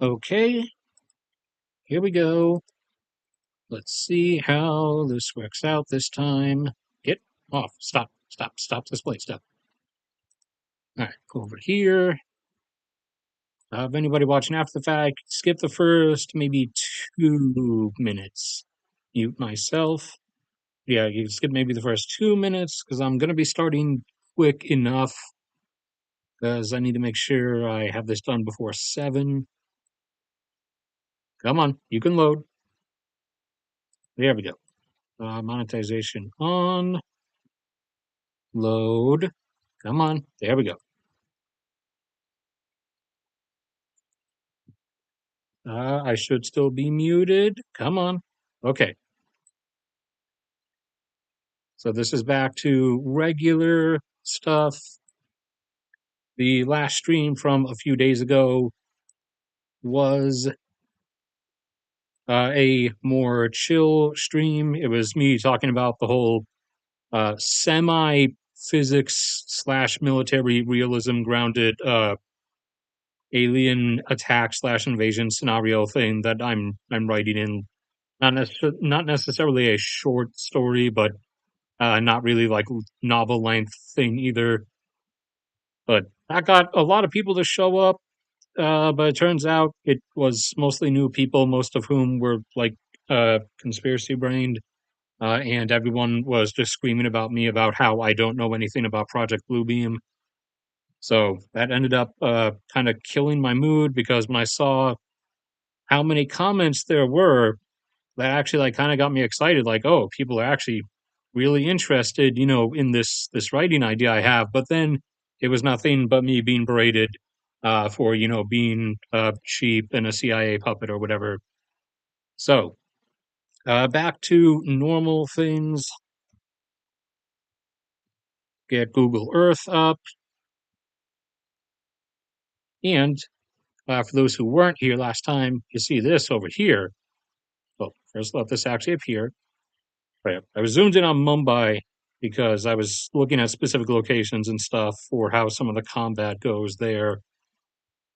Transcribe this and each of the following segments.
Okay, here we go. Let's see how this works out this time. Get off. Stop this place. Stop. All right, go over here. If anybody watching after the fact, skip the first maybe 2 minutes. Mute myself. Yeah, you skip maybe the first 2 minutes because I'm going to be starting quick enough because I need to make sure I have this done before 7. Come on, you can load. There we go. Monetization on. Load. Come on. There we go. I should still be muted. Come on. Okay. So this is back to regular stuff. The last stream from a few days ago was a more chill stream. It was me talking about the whole semi physics slash military realism grounded alien attack slash invasion scenario thing that I'm writing in. Not necessarily a short story, but not really like novel length thing either. But that got a lot of people to show up. But it turns out it was mostly new people, most of whom were like conspiracy brained. And everyone was just screaming about me about how I don't know anything about Project Bluebeam. So that ended up kind of killing my mood because when I saw how many comments there were, that actually like kind of got me excited. Like, oh, people are actually really interested, in this writing idea I have. But then it was nothing but me being berated for being cheap and a CIA puppet or whatever. So back to normal things. Get Google Earth up. And for those who weren't here last time, you see this over here. Well, first let this actually appear. Right. I was zoomed in on Mumbai because I was looking at specific locations and stuff for how some of the combat goes there.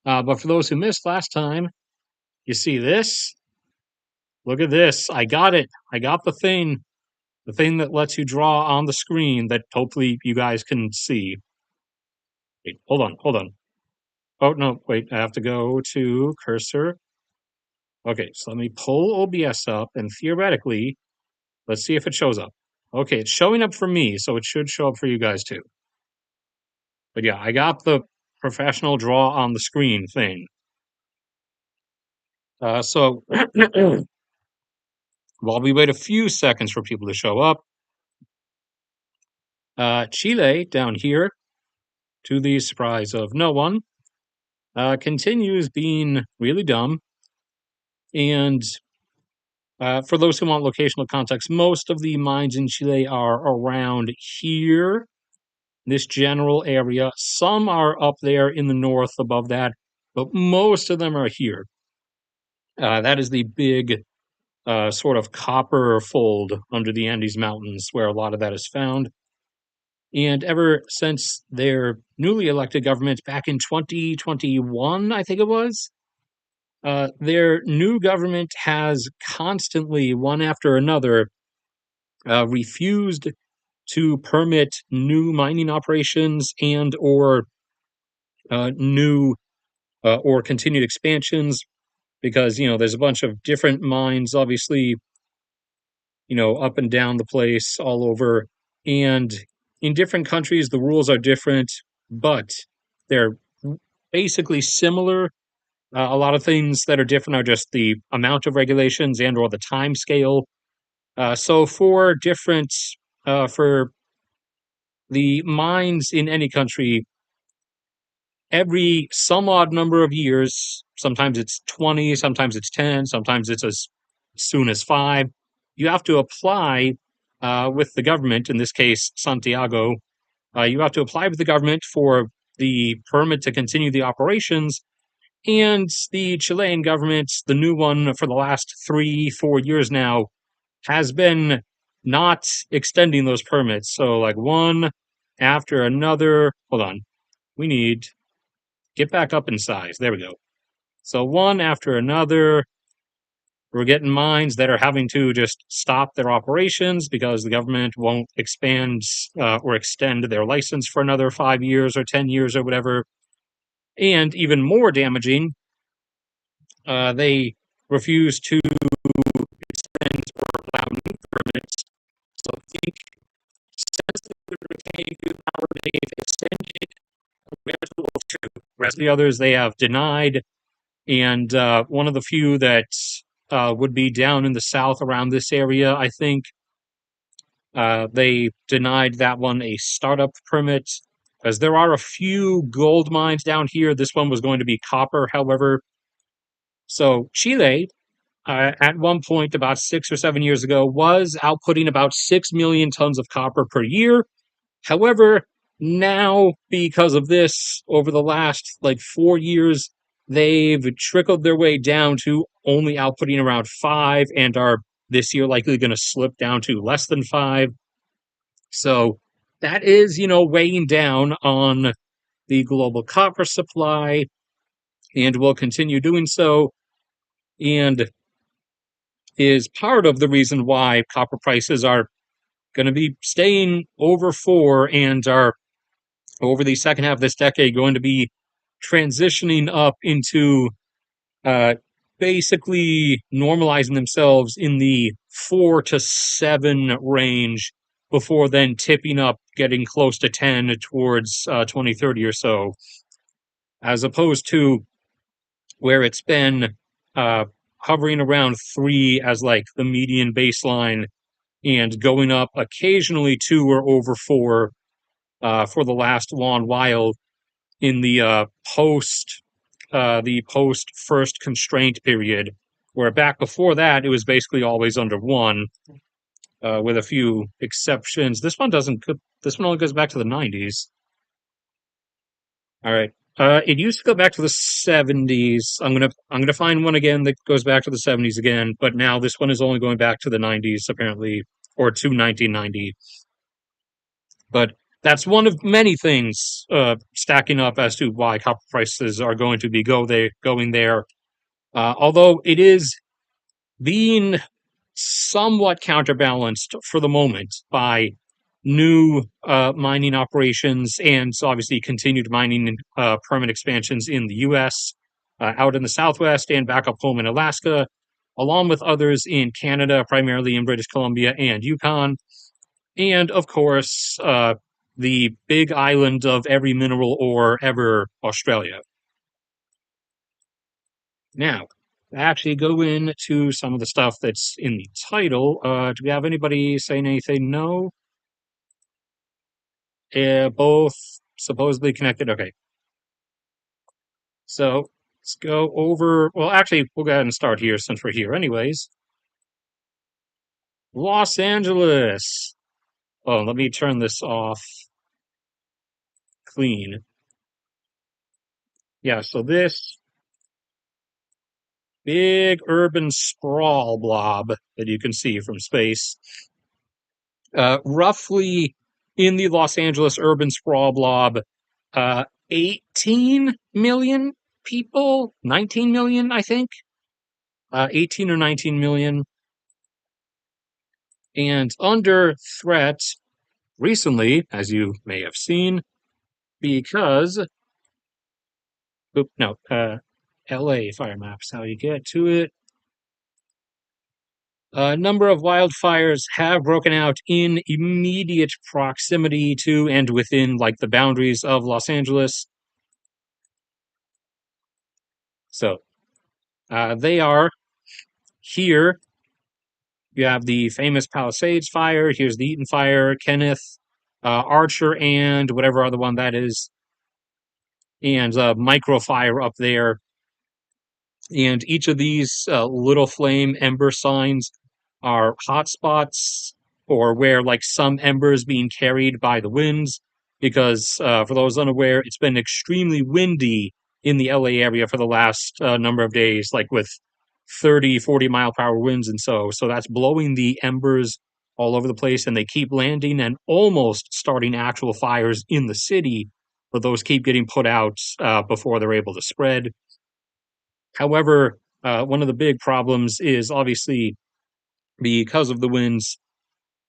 But for those who missed last time, you see this? Look at this. I got it. I got the thing that lets you draw on the screen that hopefully you guys can see. Wait, hold on. Oh, no, wait, I have to go to cursor. Okay, so let me pull OBS up and theoretically, let's see if it shows up. Okay, it's showing up for me, so it should show up for you guys too. But yeah, I got the professional draw on the screen thing. So while we wait a few seconds for people to show up, Chile down here, to the surprise of no one, continues being really dumb. And for those who want locational context, most of the mines in Chile are around here, this general area. Some are up there in the north above that, but most of them are here. That is the big sort of copper fold under the Andes Mountains where a lot of that is found. And ever since their newly elected government back in 2021, I think it was, their new government has constantly, one after another, refused to permit new mining operations and or new or continued expansions because there's a bunch of different mines, obviously, up and down the place, all over. And in different countries, the rules are different, but they're basically similar. A lot of things that are different are just the amount of regulations and or the time scale. So for the mines in any country, every some odd number of years, sometimes it's 20, sometimes it's 10, sometimes it's as soon as 5, you have to apply with the government, in this case, Santiago. You have to apply with the government for the permit to continue the operations. And the Chilean government, the new one for the last 3-4 years now, has been not extending those permits. So, like one after another. Hold on. We need get back up in size. There we go. So one after another, we're getting mines that are having to just stop their operations because the government won't expand or extend their license for another 5 years or 10 years or whatever. And even more damaging, they refuse to extend or allow new permits. So think since the retained power, they've extended the rest of the others they have denied. And one of the few that would be down in the south around this area, I think, they denied that one a startup permit, as there are a few gold mines down here. This one was going to be copper, however. So Chile, at one point about 6 or 7 years ago, was outputting about 6 million tons of copper per year. However, now, because of this, over the last like 4 years, they've trickled their way down to only outputting around 5 and are this year likely going to slip down to less than 5. So that is, weighing down on the global copper supply and will continue doing so, and is part of the reason why copper prices are going to be staying over 4 and are over the second half of this decade going to be transitioning up into uh, basically normalizing themselves in the 4 to 7 range before then tipping up, getting close to 10 towards 2030 or so, as opposed to where it's been uh, hovering around 3 as like the median baseline and going up occasionally 2 or over 4 for the last long while in the post first constraint period, where back before that it was basically always under 1, with a few exceptions. This one doesn't. This one only goes back to the 90s. All right. It used to go back to the 70s. I'm gonna find one again that goes back to the 70s again, but now this one is only going back to the 90s apparently, or to 1990. But that's one of many things stacking up as to why copper prices are going to be going there. Although it is being somewhat counterbalanced for the moment by new mining operations and so obviously continued mining permit expansions in the U.S., out in the Southwest and back up home in Alaska, along with others in Canada, primarily in British Columbia and Yukon, and of course, the big island of every mineral ore ever, Australia. Now, to actually go into some of the stuff that's in the title, do we have anybody saying anything? No? Both supposedly connected. Okay. So let's go over. Well, actually, we'll go ahead and start here since we're here, anyways. Los Angeles. Oh, let me turn this off clean. Yeah, so this big urban sprawl blob that you can see from space, roughly in the Los Angeles urban sprawl blob, 18 million people, 19 million, I think, 18 or 19 million, and under threat recently, as you may have seen, because, no, LA fire maps, how you get to it. A number of wildfires have broken out in immediate proximity to and within like the boundaries of Los Angeles. So they are here. You have the famous Palisades fire. Here's the Eaton fire, Kenneth, Archer, and whatever other one that is, and microfire up there. And each of these little flame ember signs are hotspots, or where like some embers being carried by the winds. Because for those unaware, it's been extremely windy in the LA area for the last number of days, like with 30, 40 mile per hour winds, and so that's blowing the embers all over the place, and they keep landing and almost starting actual fires in the city, but those keep getting put out before they're able to spread. However, one of the big problems is obviously because of the winds,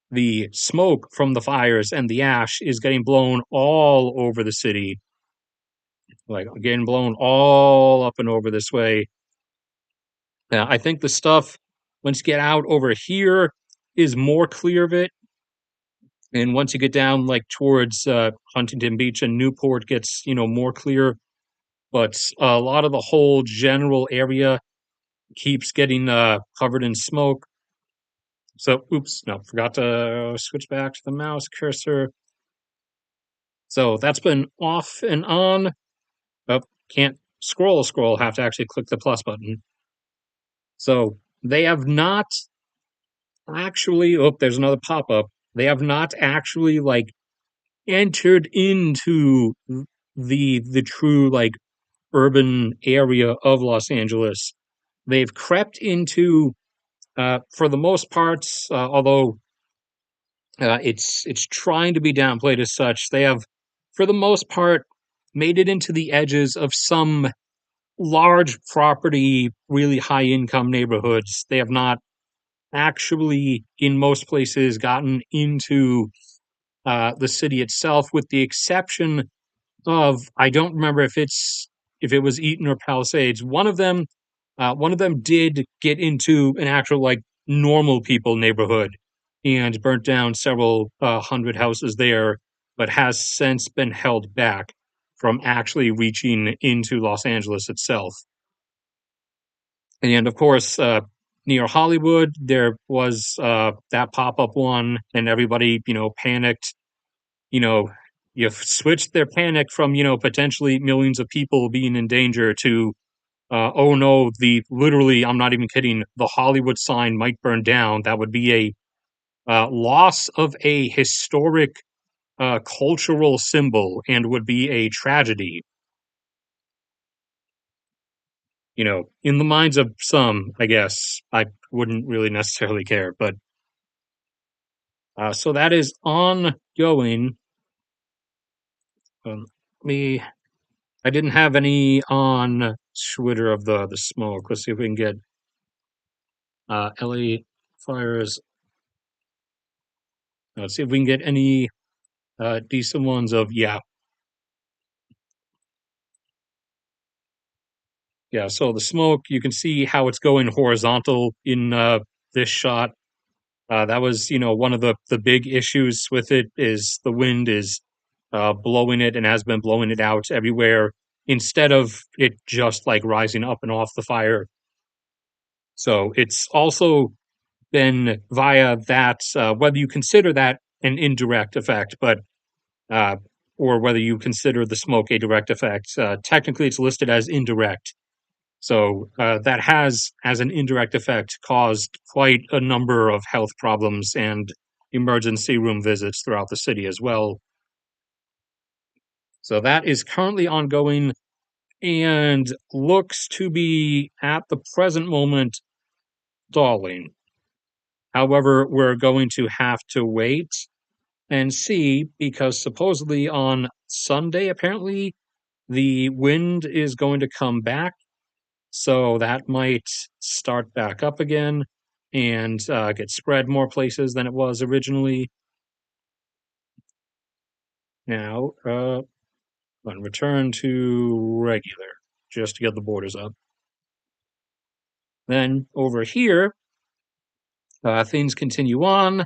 the smoke from the fires and the ash is getting blown all over the city, like getting blown all up and over this way. I think the stuff, once you get out over here, is more clear of it. And once you get down like towards Huntington Beach and Newport gets, more clear. But a lot of the whole general area keeps getting covered in smoke. So, oops, no, forgot to switch back to the mouse cursor. So that's been off and on. Oh, can't scroll, have to actually click the plus button. So they have not actually, oh, there's another pop up. They have not actually like entered into the true like urban area of Los Angeles. They've crept into, for the most part, although it's trying to be downplayed as such. They have, for the most part, made it into the edges of some large property, really high income neighborhoods. They have not actually, in most places, gotten into the city itself, with the exception of, I don't remember if it was Eaton or Palisades. One of them did get into an actual like normal people neighborhood and burnt down several hundred houses there, but has since been held back from actually reaching into Los Angeles itself. And of course, near Hollywood, there was that pop up one, and everybody, panicked. You know, you switched their panic from, potentially millions of people being in danger to, oh no, literally, I'm not even kidding, the Hollywood sign might burn down. That would be a loss of a historic cultural symbol and would be a tragedy. In the minds of some, I guess, I wouldn't really necessarily care. But so that is ongoing. Me, I didn't have any on Twitter of the smoke. Let's see if we can get LA fires. Let's see if we can get any decent ones of, yeah. Yeah, so the smoke, you can see how it's going horizontal in this shot. That was, one of the big issues with it is the wind is blowing it and has been blowing it out everywhere instead of it just like rising up and off the fire. So it's also been via that, whether you consider that an indirect effect, but uh, or whether you consider the smoke a direct effect. Technically, it's listed as indirect. So that has, as an indirect effect, caused quite a number of health problems and emergency room visits throughout the city as well. So that is currently ongoing and looks to be, at the present moment, stalling. However, we're going to have to wait and see because supposedly on Sunday, apparently, the wind is going to come back. So that might start back up again and get spread more places than it was originally. Now, return to regular just to get the borders up. Then over here, things continue on.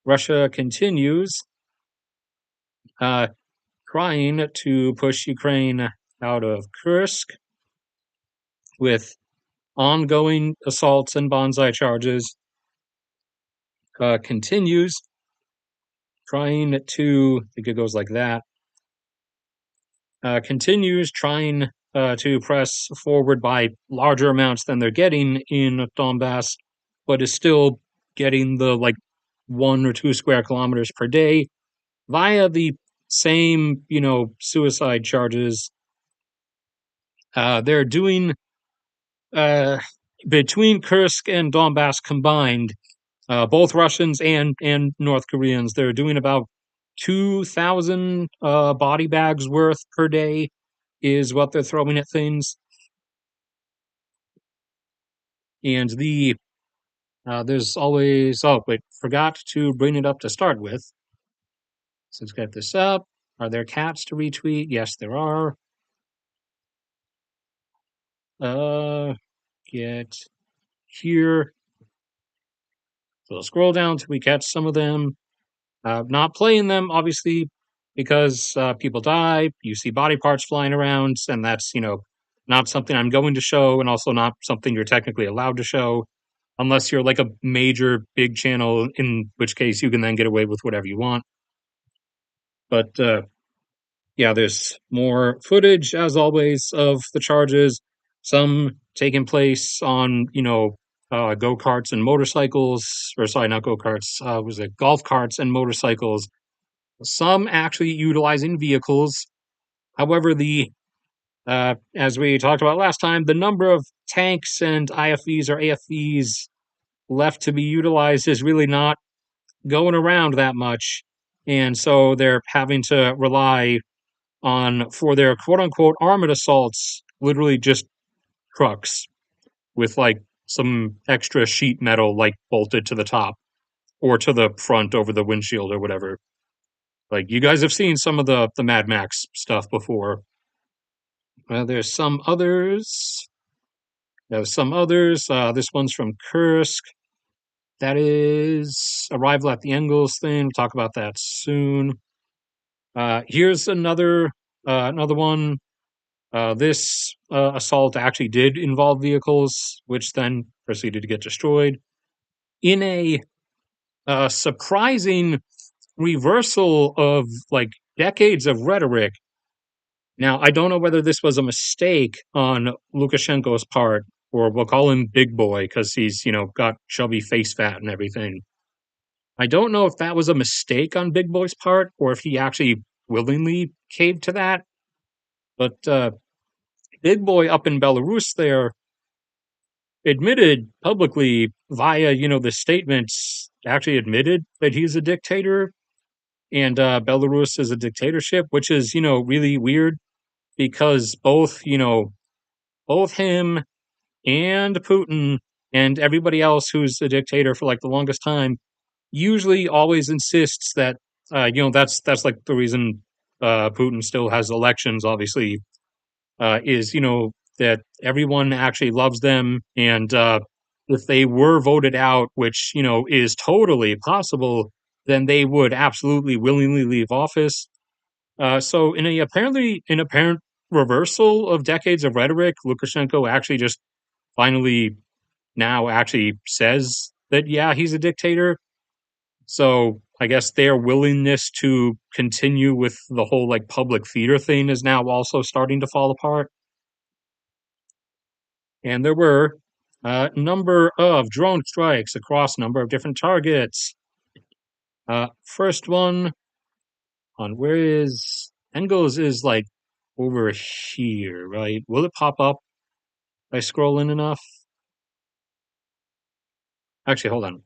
Russia continues uh, trying to push Ukraine out of Kursk with ongoing assaults and bonsai charges. Continues trying to, I think it goes like that, continues trying to press forward by larger amounts than they're getting in Donbass, but is still getting the like 1 or 2 square kilometers per day via the same, suicide charges. They're doing uh, between Kursk and Donbass combined, both Russians and North Koreans, they're doing about 2,000 body bags worth per day is what they're throwing at things. And there's always, oh, wait, forgot to bring it up to start with. So let's get this up. Are there cats to retweet? Yes, there are. Uh, get here. So we'll scroll down till we catch some of them. Not playing them, obviously, because people die. You see body parts flying around, and that's, not something I'm going to show, and also not something you're technically allowed to show, unless you're like a major big channel, in which case you can then get away with whatever you want. But yeah, there's more footage, as always, of the charges, some taking place on, go-karts and motorcycles, or sorry, not go-karts, was it golf carts and motorcycles, some actually utilizing vehicles. However, as we talked about last time, the number of tanks and IFVs or AFVs left to be utilized is really not going around that much. And so they're having to rely on, for their quote unquote armored assaults, literally just trucks with like some extra sheet metal like bolted to the top or to the front over the windshield or whatever. Like, you guys have seen some of the Mad Max stuff before. There's some others. There's some others. This one's from Kursk. That is Arrival at the Engels thing. We'll talk about that soon. Here's another one. This assault actually did involve vehicles, which then proceeded to get destroyed. In a surprising reversal of like decades of rhetoric. Now, I don't know whether this was a mistake on Lukashenko's part, or we'll call him Big Boy because he's, got chubby face fat and everything. I don't know if that was a mistake on Big Boy's part or if he actually willingly caved to that. But Big Boy up in Belarus there admitted publicly via, the statements, actually admitted that he's a dictator and Belarus is a dictatorship, which is, really weird because both him and Putin and everybody else who's a dictator for like the longest time usually always insists that that's like the reason Putin still has elections, obviously, is that everyone actually loves them, and if they were voted out, which is totally possible, then they would absolutely willingly leave office. So in a apparently an apparent reversal of decades of rhetoric, Lukashenko actually just finally now actually says that, yeah, he's a dictator. So I guess their willingness to continue with the whole like public theater thing is now also starting to fall apart. And there were a number of drone strikes across a number of different targets. First one on where is Engels is like over here, right? Will it pop up if I scroll in enough? Actually, hold on.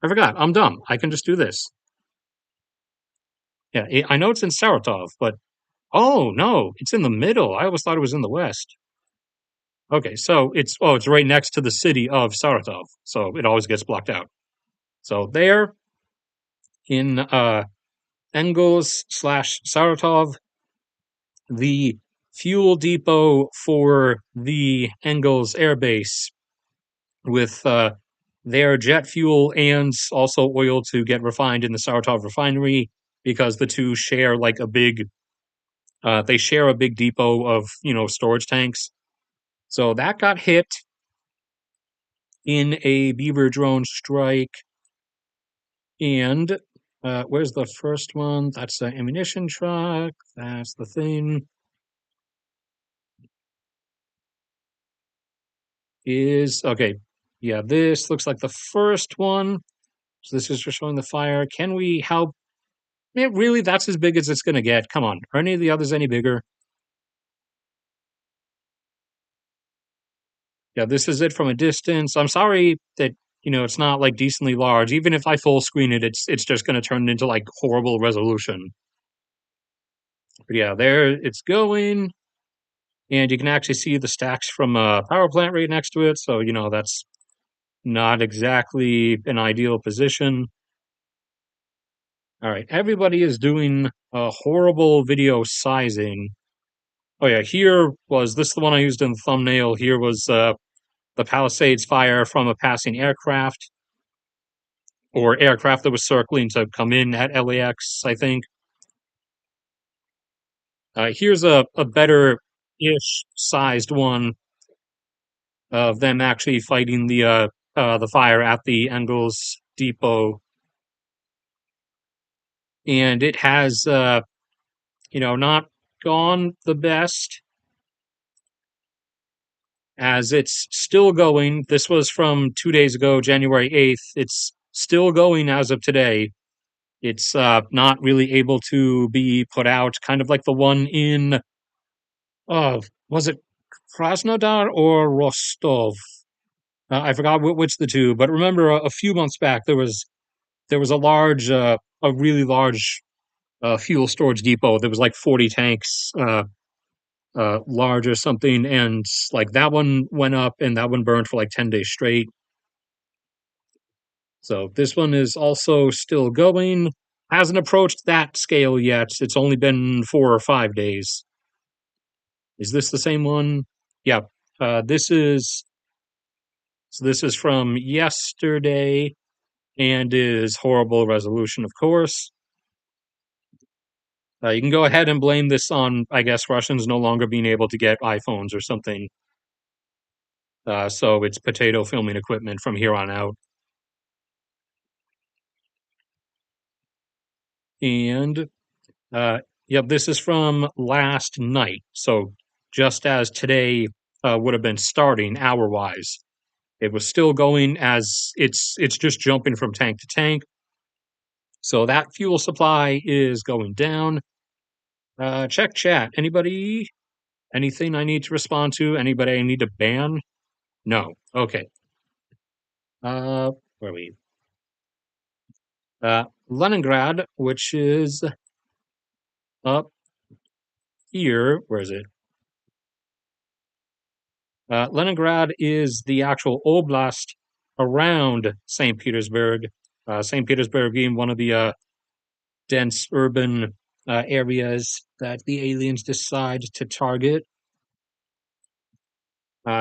I forgot. I'm dumb. I can just do this. Yeah, I know it's in Saratov, but oh no, it's in the middle. I always thought it was in the west. Okay, so it's right next to the city of Saratov, so it always gets blocked out. So there in Engels slash Saratov, the fuel depot for the Engels Air Base with their jet fuel and also oil to get refined in the Saratov refinery because the two share like a big they share a big depot of storage tanks. So that got hit in a Beaver drone strike. And where's the first one? That's the ammunition truck. That's the thing. Is okay. Yeah, this looks like the first one. So this is just showing the fire. Can we help? Really, that's as big as it's going to get. Come on. Are any of the others any bigger? Yeah, this is it from a distance. I'm sorry that it's not like decently large. Even if I full screen it, it's just going to turn into like horrible resolution. But yeah, there it's going. and you can actually see the stacks from a power plant right next to it. So, that's not exactly an ideal position. All right, everybody is doing a horrible video sizing. Oh yeah, here was this the one I used in the thumbnail. Here was the Palisades fire from a passing aircraft or aircraft that was circling to come in at LAX, I think. Here's a better-ish sized one of them actually fighting the fire at the Engels Depot, and it has not gone the best as it's still going. This was from 2 days ago, January 8th. It's still going as of today. It's not really able to be put out, kind of like the one in, was it Krasnodar or Rostov? I forgot which the two, but remember a few months back there was a really large fuel storage depot. There was like 40 tanks, large or something, and like that one went up and that one burned for like 10 days straight. So this one is also still going. Hasn't approached that scale yet. It's only been 4 or 5 days. Is this the same one? Yeah. This is so this is from yesterday and is horrible resolution, of course. You can go ahead and blame this on, I guess, Russians no longer being able to get iPhones or something. So it's potato filming equipment from here on out. And yep, this is from last night. So just as today would have been starting hour wise, it was still going as it's just jumping from tank to tank. So that fuel supply is going down. Check chat. Anybody? Anything I need to respond to? Anybody I need to ban? No. Okay. Where are we? Leningrad, which is up here. Where is it? Leningrad is the actual oblast around St. Petersburg. St. Petersburg being one of the dense urban areas that the aliens decide to target.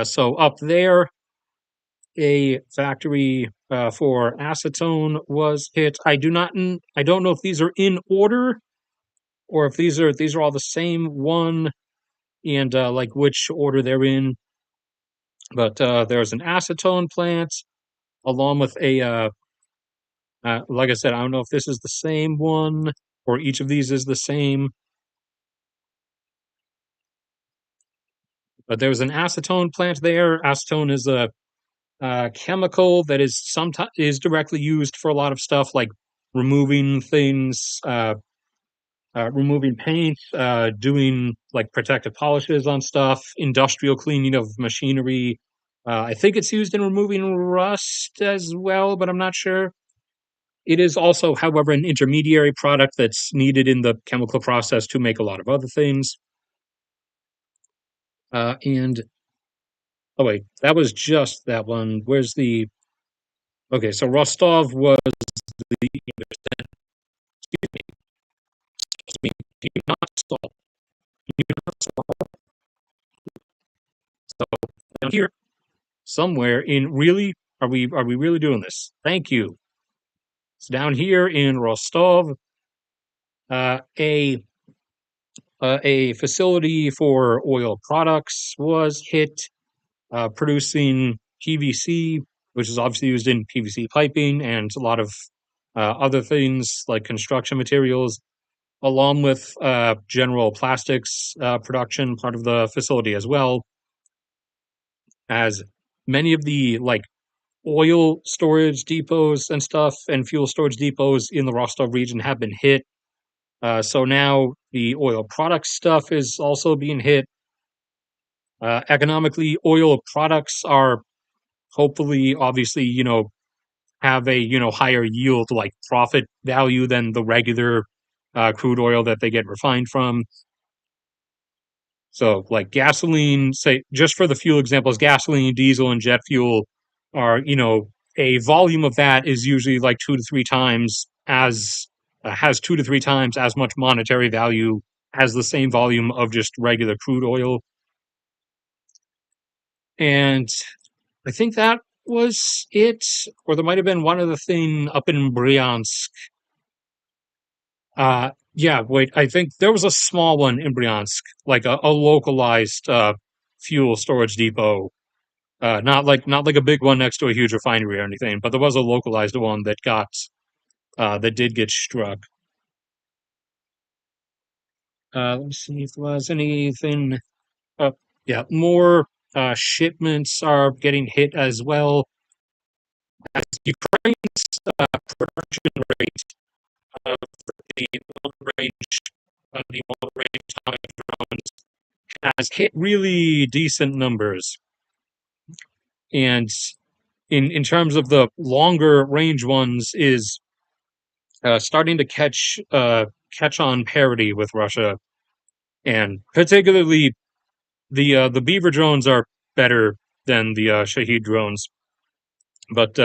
So up there, a factory for acetone was hit. I don't know if these are in order or if these are all the same one and like which order they're in. But there's an acetone plant along with like I said, I don't know if this is the same one or each of these is the same. But there's an acetone plant there. Acetone is a chemical that is sometimes is directly used for a lot of stuff like removing things, removing paint, doing like protective polishes on stuff, industrial cleaning of machinery. I think it's used in removing rust as well, but I'm not sure. It is also, however, an intermediary product that's needed in the chemical process to make a lot of other things. And oh wait, that was just that one. Where's the okay? So Rostov was the excuse me, do not stall. Do not stall. So down here, somewhere in really, are we really doing this? Thank you. It's down here in Rostov, uh, a a facility for oil products was hit, producing PVC, which is obviously used in PVC piping and a lot of other things like construction materials, along with general plastics production, part of the facility as well, as many of the like oil storage depots and stuff and fuel storage depots in the Rostov region have been hit. So now the oil products stuff is also being hit. Economically, oil products are hopefully, obviously, have a higher yield, like profit value than the regular crude oil that they get refined from. So, like gasoline, say, just for the fuel examples, gasoline, diesel, and jet fuel are, a volume of that is usually like has 2 to 3 times as much monetary value as the same volume of just regular crude oil. And I think that was it, or there might have been one other thing up in Bryansk. Yeah, wait, I think there was a small one in Bryansk, like a localized fuel storage depot. Not like a big one next to a huge refinery or anything, but there was a localized one that did get struck. Let's see if there was anything. Uh, yeah, more shipments are getting hit as well as Ukraine's production rate of the long range time drones has hit really decent numbers. And in terms of the longer range ones, is starting to catch on parity with Russia, and particularly the Beaver drones are better than the Shahed drones. But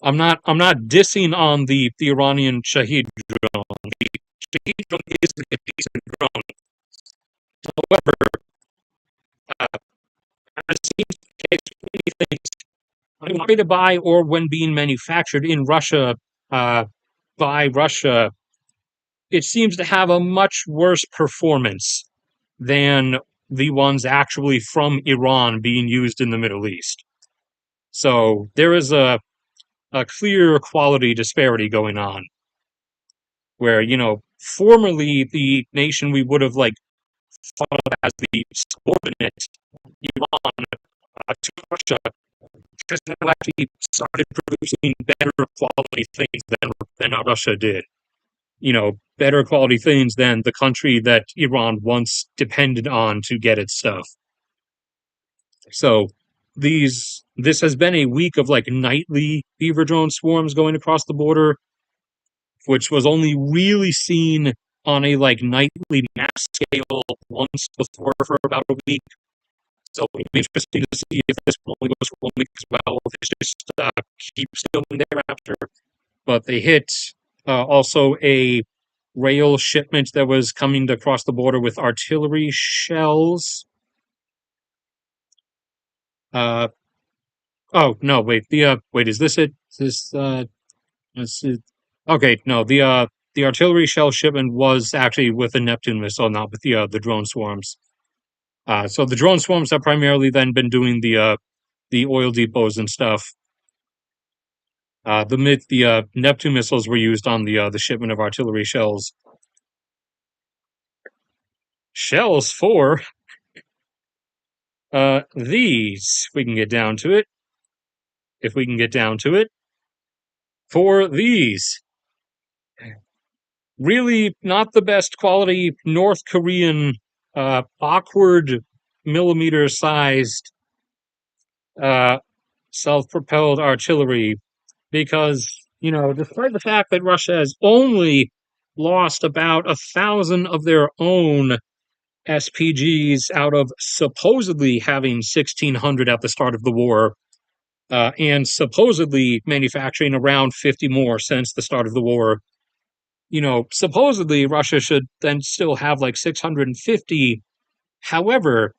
I'm not dissing on the Iranian Shahed drone. The Shahed drone is a decent drone. However, as seems the case with many things, when to buy or when being manufactured in Russia by Russia, it seems to have a much worse performance than the ones actually from Iran being used in the Middle East. So there is a clear quality disparity going on where, formerly the nation we would have like thought of as the subordinate Iran to Russia has now actually started producing better quality things than Russia did. Better quality things than the country that Iran once depended on to get its stuff. So this has been a week of like nightly beaver drone swarms going across the border, which was only really seen on a like nightly mass scale once before for about a week. So it'll be interesting to see if this only goes for 1 week as well, if it just keeps going thereafter. But they hit also a rail shipment that was coming across the border with artillery shells. Uh, oh no, wait. Wait, is this it? Is this let's see. Okay, no, the artillery shell shipment was actually with the Neptune missile, not with the drone swarms. So the drone swarms have primarily then been doing the oil depots and stuff. The Neptune missiles were used on the shipment of artillery shells. Shells for these. We can get down to it. If we can get down to it. For these. Really not the best quality North Korean awkward millimeter sized self-propelled artillery, because despite the fact that Russia has only lost about 1,000 of their own SPGs out of supposedly having 1,600 at the start of the war, and supposedly manufacturing around 50 more since the start of the war. Supposedly Russia should then still have like 650. However,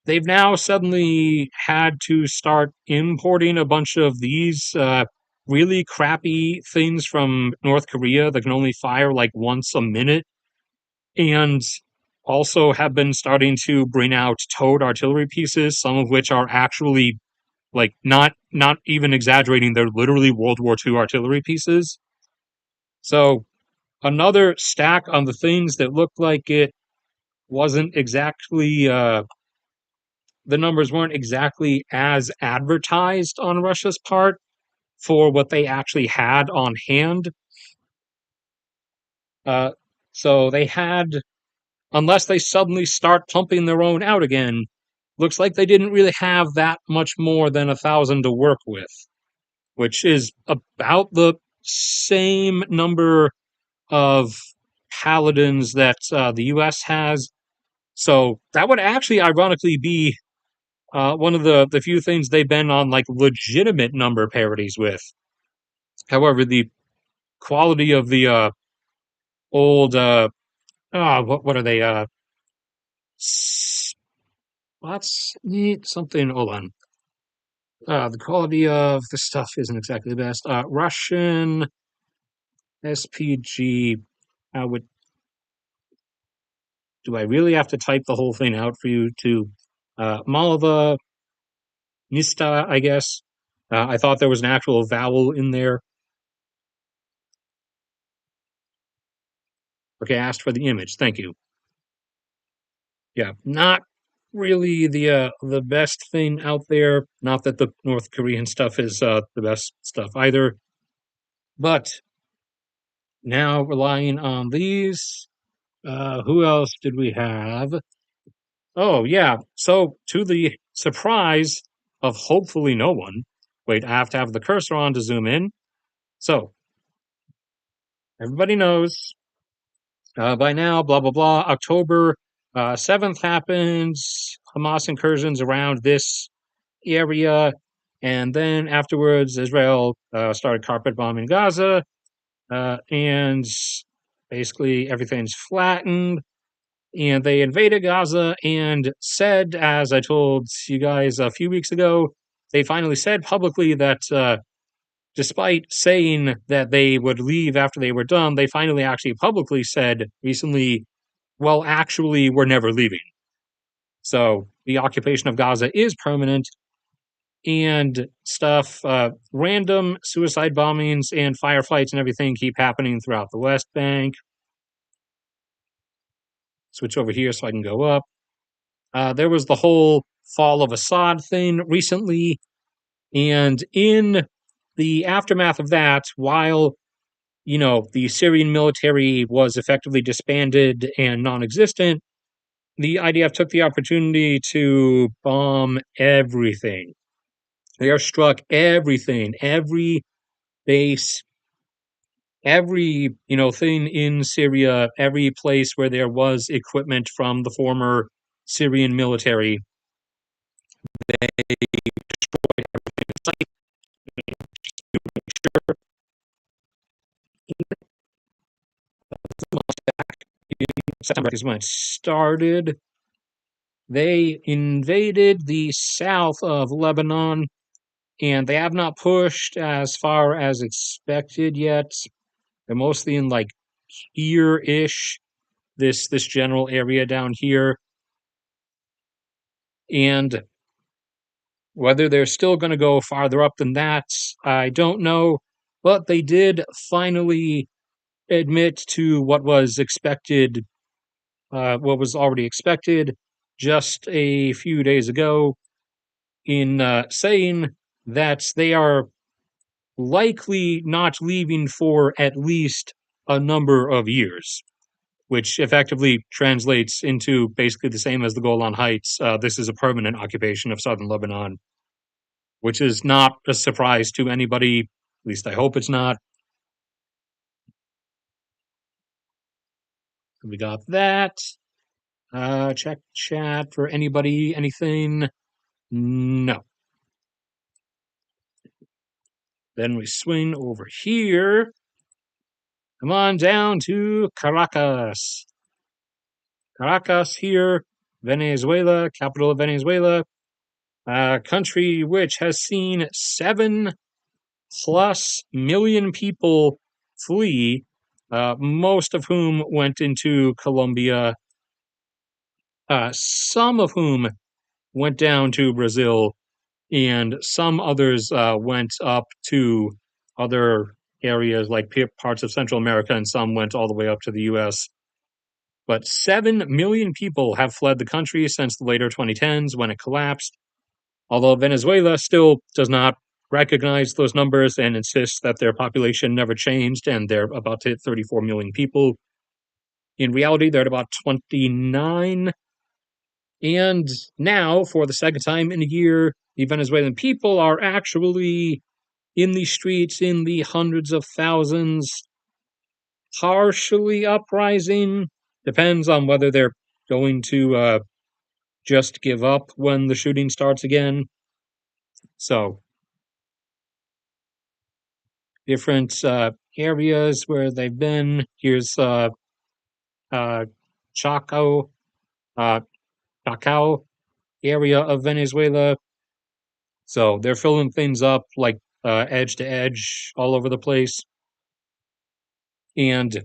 they've now suddenly had to start importing a bunch of these really crappy things from North Korea that can only fire like once a minute, and also have been starting to bring out towed artillery pieces, some of which are actually like not even exaggerating, they're literally World War II artillery pieces. So another stack on the things that looked like it wasn't exactly the numbers weren't exactly as advertised on Russia's part for what they actually had on hand. Uh, so they had, unless they suddenly start pumping their own out again, looks like they didn't really have that much more than 1,000 to work with, which is about the same number of paladins that the U.S. has, So that would actually ironically be one of the few things they've been on like legitimate number parodies with. However, the quality of the old what are they what's something, hold on, the quality of the stuff isn't exactly the best. Russian SPG. How would do I really have to type the whole thing out for you to Malva Nista, I guess. I thought there was an actual vowel in there. Okay, I asked for the image. Thank you. Yeah, not really the best thing out there. Not that the North Korean stuff is the best stuff either, but now relying on these. Who else did we have? Oh yeah. So to the surprise of hopefully no one. Wait, I have to have the cursor on to zoom in. So everybody knows by now, blah blah blah. October 7th happens. Hamas incursions around this area, and then afterwards, Israel started carpet bombing Gaza, and basically everything's flattened. And they invaded Gaza and said, as I told you guys a few weeks ago, they finally said publicly that despite saying that they would leave after they were done, they finally actually publicly said recently, well, actually, we're never leaving. So the occupation of Gaza is permanent and stuff. Random suicide bombings and firefights and everything keep happening throughout the West Bank. Switch over here so I can go up. There was the whole fall of Assad thing recently. And in the aftermath of that, while the Syrian military was effectively disbanded and non existent, the IDF took the opportunity to bomb everything. They are struck everything, every base, every thing in Syria, every place where there was equipment from the former Syrian military. They destroyed everything in sight to make sure in September is when it started. They invaded the south of Lebanon, and they have not pushed as far as expected yet. They're mostly in like here-ish, this general area down here. And whether they're still going to go farther up than that, I don't know. But they did finally admit to what was expected, what was already expected just a few days ago, in saying that they are likely not leaving for at least a number of years, which effectively translates into basically the same as the Golan Heights. This is a permanent occupation of southern Lebanon, which is not a surprise to anybody. At least I hope it's not. We got that. Check chat for anybody, anything. No. Then we swing over here. Come on down to Caracas. Caracas here, Venezuela, capital of Venezuela, a country which has seen 7+ million people flee, most of whom went into Colombia, some of whom went down to Brazil, and some others went up to other areas like parts of Central America, and some went all the way up to the US. But 7 million people have fled the country since the later 2010s when it collapsed, although Venezuela still does not recognize those numbers and insists that their population never changed and they're about to hit 34 million people. In reality, they're at about 29. And now, for the second time in a year, the Venezuelan people are actually in the streets in the hundreds of thousands, partially uprising. Depends on whether they're going to just give up when the shooting starts again. So, different areas where they've been. Here's uh, Chaco, uh, Chacao area of Venezuela. So they're filling things up like edge to edge all over the place. And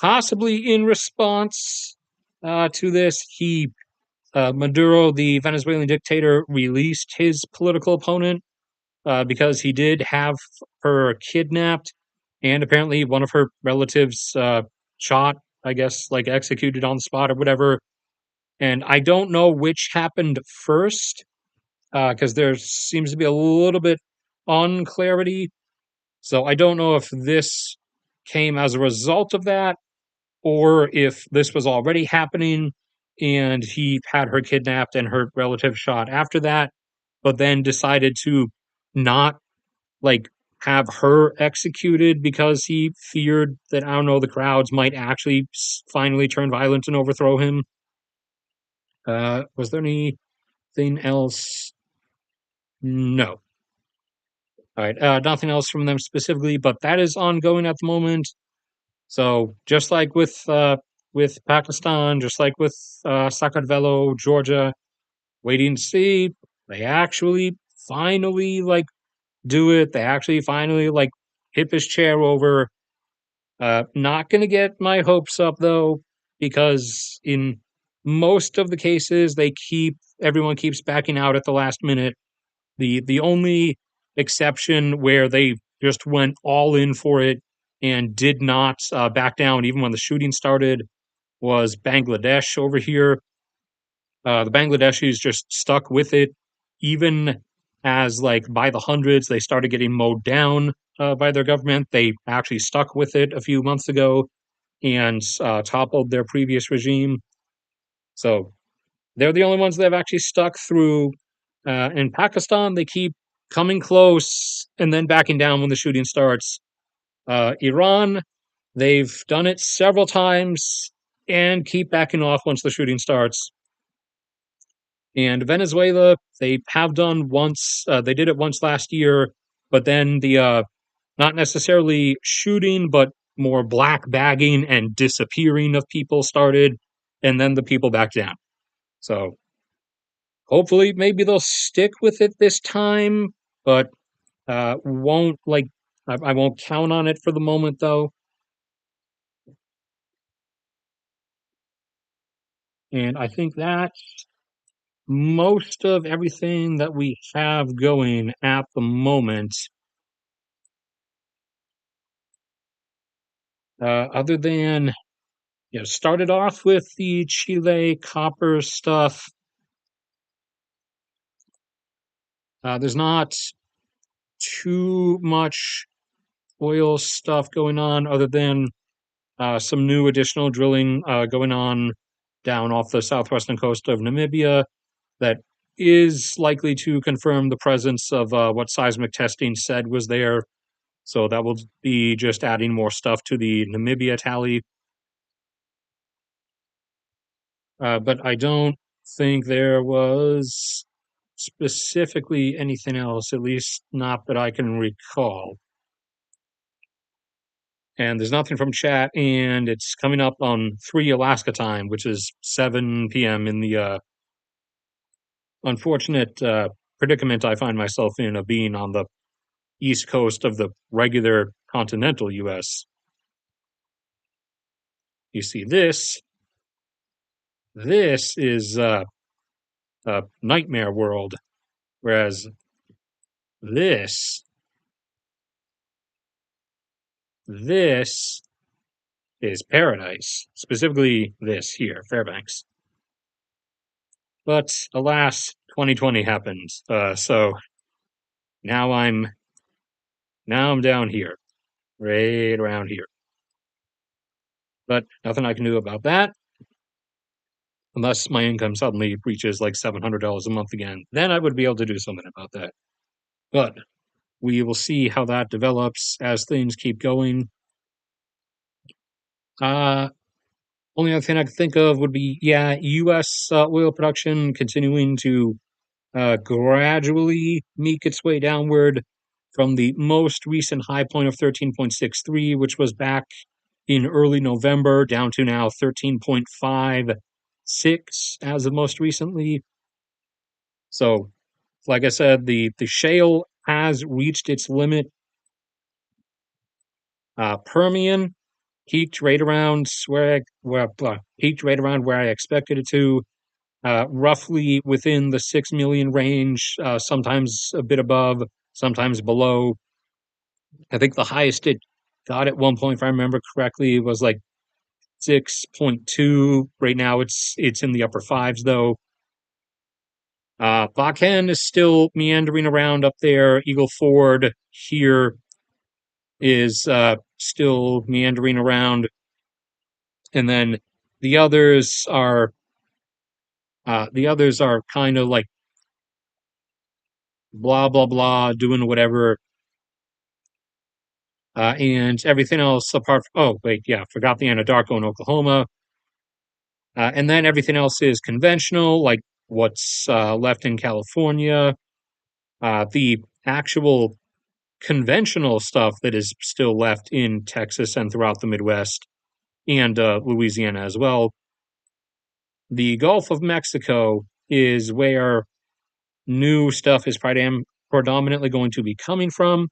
possibly in response to this, Maduro, the Venezuelan dictator, released his political opponent because he did have her kidnapped and apparently one of her relatives shot, I guess, like executed on the spot or whatever. And I don't know which happened first because there seems to be a little bit unclarity. So I don't know if this came as a result of that or if this was already happening and he had her kidnapped and her relative shot after that, but then decided to not like have her executed because he feared that I don't know the crowds might actually finally turn violent and overthrow him. Was there anything else? No. All right. Nothing else from them specifically, but that is ongoing at the moment. So just like with Pakistan, just like with Sakartvelo, Georgia, waiting to see they actually finally like do it. They actually finally like hip his chair over. Not gonna get my hopes up though, because in most of the cases everyone keeps backing out at the last minute. The only exception where they just went all in for it and did not back down even when the shooting started was Bangladesh over here. The Bangladeshis just stuck with it, even as like by the hundreds they started getting mowed down by their government. They actually stuck with it a few months ago and toppled their previous regime. So they're the only ones that have actually stuck through. In Pakistan, they keep coming close and then backing down when the shooting starts. Iran, they've done it several times and keep backing off once the shooting starts. And Venezuela, they have done once. They did it once last year, but then the not necessarily shooting, but more black bagging and disappearing of people started, and then the people backed down. So hopefully, maybe they'll stick with it this time, but won't like I won't count on it for the moment though. And I think that most of everything that we have going at the moment, other than started off with the Chile copper stuff. There's not too much oil stuff going on other than some new additional drilling going on down off the southwestern coast of Namibia that is likely to confirm the presence of what seismic testing said was there. So that will be just adding more stuff to the Namibia tally. But I don't think there was specifically anything else, at least not that I can recall. And there's nothing from chat, and it's coming up on 3 Alaska time, which is 7 p.m. in the unfortunate predicament I find myself in of being on the east coast of the regular continental U.S. You see, this is a nightmare world, whereas this this is paradise, specifically this here, Fairbanks. But alas, 2020 happened. So now I'm down here, right around here. But nothing I can do about that unless my income suddenly reaches like $700 a month again. Then I would be able to do something about that. But we will see how that develops as things keep going. Uh, Only other thing I could think of would be, yeah, U.S. Oil production continuing to gradually make its way downward from the most recent high point of 13.63, which was back in early November, down to now 13.56 as of most recently. So, like I said, the shale has reached its limit. Permian peaked right around peaked right around where I expected it to, roughly within the 6 million range, sometimes a bit above, sometimes below. I think the highest it got at one point, if I remember correctly, was like 6.2. Right now, it's in the upper fives though. Bakken is still meandering around up there. Eagle Ford here is still meandering around, and then the others are kind of like blah blah blah, doing whatever, and everything else apart from, oh wait, yeah, forgot the Anadarko in Oklahoma, and then everything else is conventional, like what's left in California. The actual conventional stuff that is still left in Texas and throughout the Midwest and Louisiana as well. The Gulf of Mexico is where new stuff is predominantly going to be coming from.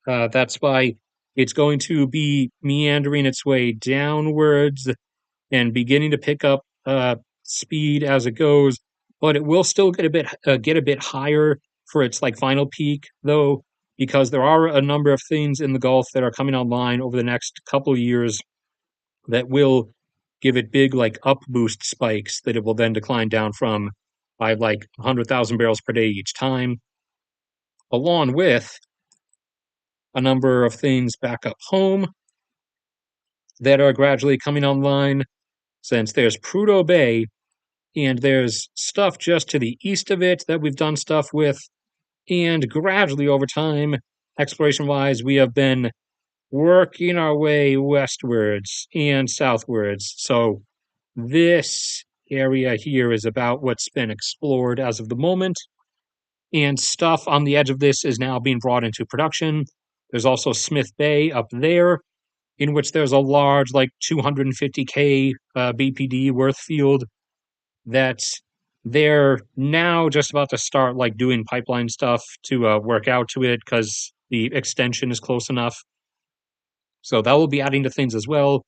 That's why it's going to be meandering its way downwards and beginning to pick up speed as it goes, but it will still get a bit higher for its like final peak though, because there are a number of things in the Gulf that are coming online over the next couple of years that will give it big like up boost spikes that it will then decline down from by like 100,000 barrels per day each time, along with a number of things back up home that are gradually coming online, since there's Prudhoe Bay and there's stuff just to the east of it that we've done stuff with, and gradually over time, exploration wise, we have been working our way westwards and southwards. So this area here is about what's been explored as of the moment, and stuff on the edge of this is now being brought into production. There's also Smith Bay up there, in which there's a large, like 250K BPD worth field that they're now just about to start like doing pipeline stuff to work out to it because the extension is close enough. So that will be adding to things as well.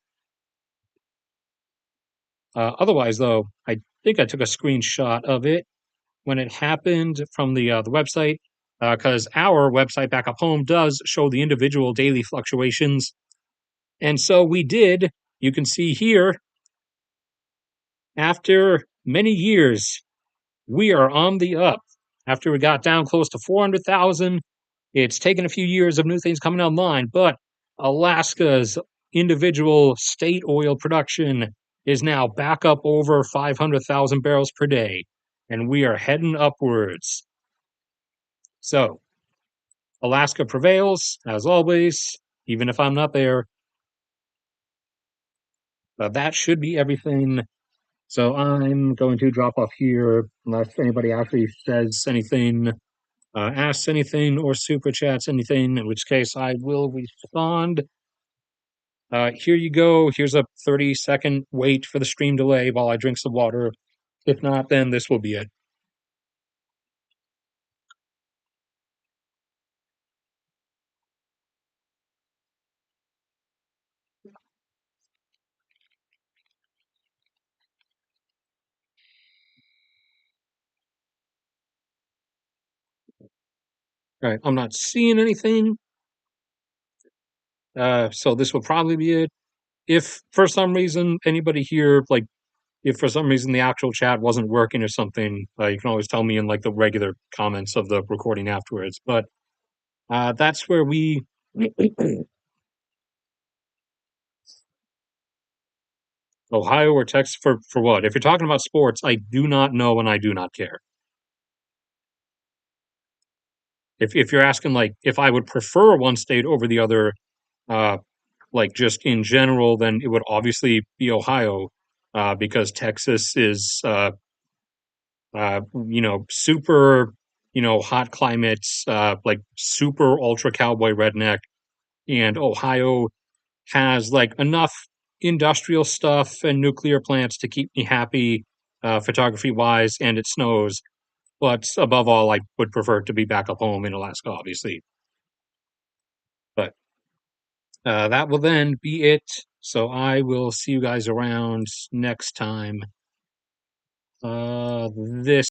Otherwise, though, I think I took a screenshot of it when it happened from the website, because our website back up home does show the individual daily fluctuations, and so we did. You can see here, after many years, we are on the up. After we got down close to 400,000, it's taken a few years of new things coming online, but Alaska's individual state oil production is now back up over 500,000 barrels per day, and we are heading upwards. So, Alaska prevails, as always, even if I'm not there. But that should be everything. So I'm going to drop off here unless anybody actually says anything, asks anything, or super chats anything, in which case I will respond. Here you go. Here's a 30-second wait for the stream delay while I drink some water. If not, then this will be it. All right, I'm not seeing anything. So this will probably be it. If for some reason anybody here, like, if for some reason the actual chat wasn't working or something, you can always tell me in like the regular comments of the recording afterwards. But that's where we. Ohio or Texas for what? If you're talking about sports, I do not know and I do not care. If you're asking like if I would prefer one state over the other, uh, like just in general, then it would obviously be Ohio, because Texas is, super, hot climates, like super ultra cowboy redneck, and Ohio has like enough industrial stuff and nuclear plants to keep me happy, photography wise, and it snows. But above all, I would prefer to be back up home in Alaska, obviously. But that will then be it. So I will see you guys around next time. This